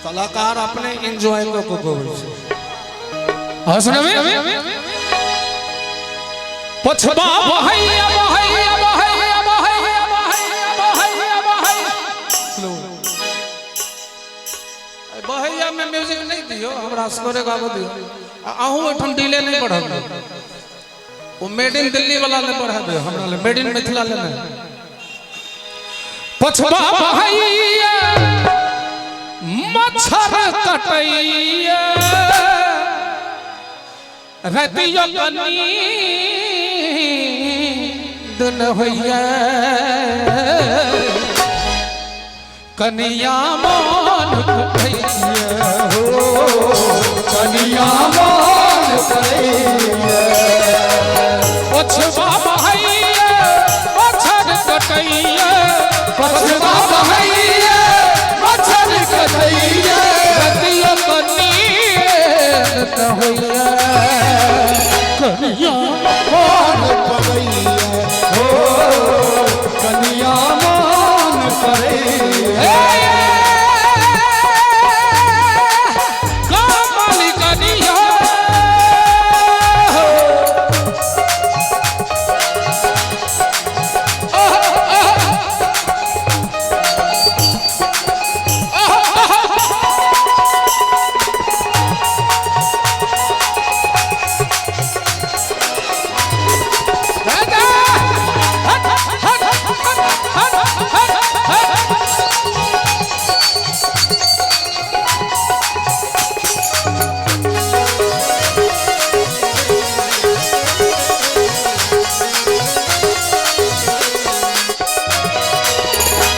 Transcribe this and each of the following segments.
कलाकार अपने एंजॉय को हंसने में पछबा बहैया बहैया बहैया बहैया बहैया बहैया बहैया में म्यूजिक नहीं दियो हमरा स्कोरे गाबो दियो आहू एठन डिले नहीं बढ़ल वो मेड इन दिल्ली वाला ले बढ़ा दियो हमरा ले मेड इन मिथिला ले नहीं पछबा बहैया मच्छर कटैया रतिया कनी दिन होइया कनिया मन कटैया हो कनिया मन कटैया पछबा बहैया मच्छर कटैया पछबा बहैया मच्छर कटैया रतिया कनी दिन होइया कनिया मन पड़ैया हो कनिया मन पड़ैया कमली कनिया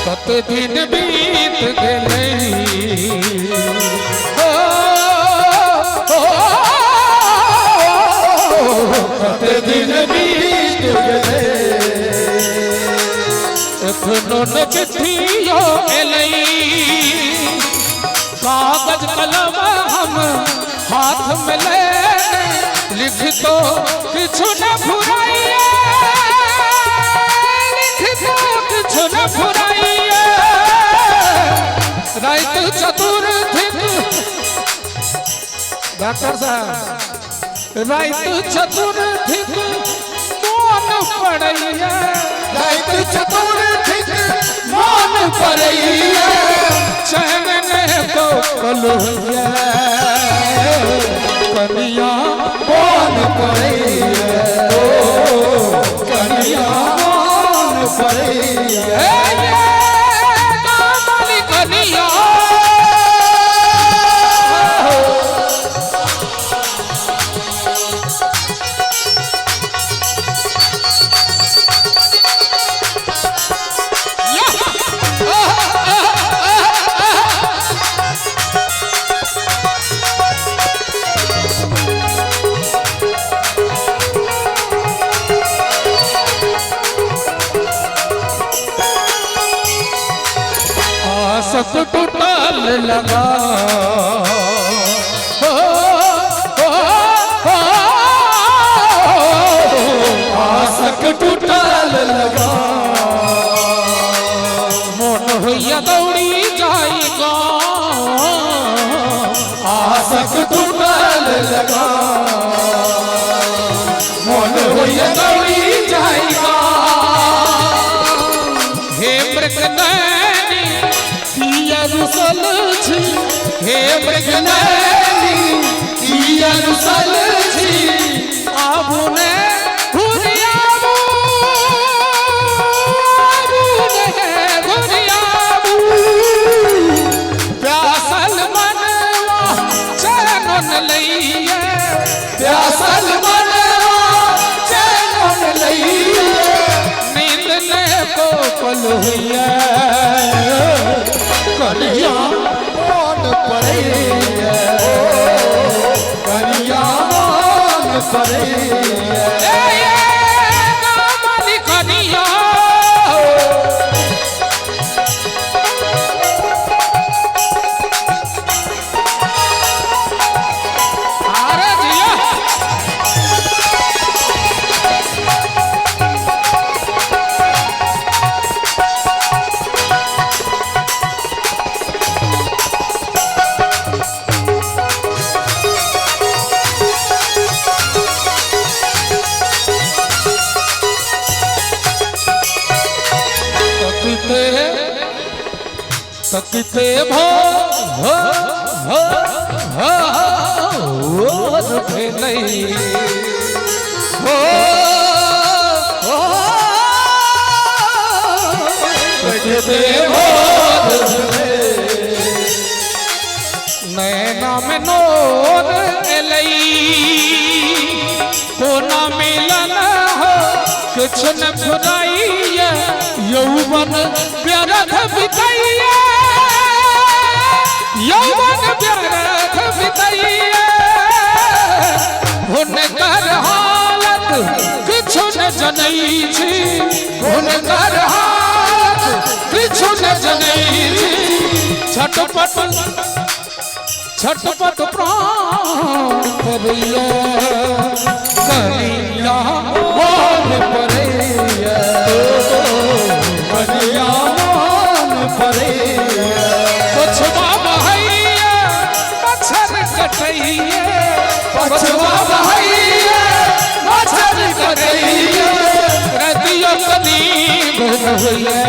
कत दिन बीत गए कत दिन बीत गए एखनो न चिट्ठियो एलई कागज कलम हम हाथ में ले लिख तो किछु न फुराइए लिख तो किछु न फुराइए रात चतुर्थिक डॉक्टर साहब रात चतुर्थिक मन पड़ैया रात चतुर्थिक मन पड़ैया चैन को कलैया कनिया मन पड़ैया कनिया मन पड़ैया कमली कनिया आसक टूटल लगा आसक टूटल लगा मन होइया दौड़ी जाएगा आसक टूटल लगा मन होइया दौड़ी जाएगा हे मृगनैनी किया रुसल छी हे मृगनैनी किया रुसल छी आबू ने प्यासल मनवा चैन लइए नींद ने को पल हुई करिया मन पड़े करिया मन पड़े तकते भो नहीं हो तकते भो नैना में नोर एलई कोना मिलन हो कुछ न खुदाइया यौवन प्यारथ बिताइया यौवन प्यारथ बिताइया हुनकर हालत कुछ न जनई छी हुनकर हालत कुछ न जनई छी छटपट प्राण करिया करिया मन पड़े करिया मन पड़े पछवा बहैया मच्छर कटैया पछवा बहैया मच्छर कटैया रतियो कनी भइया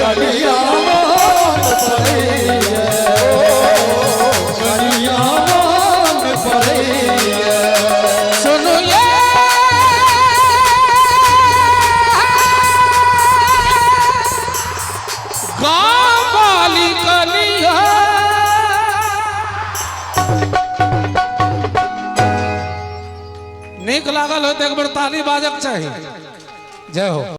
करिया मन पड़े करिया मन पड़े सुनो ये गाँव वाली कलिया नीक लागल हो तो एक बार ताली बाजक चाहिए जय हो।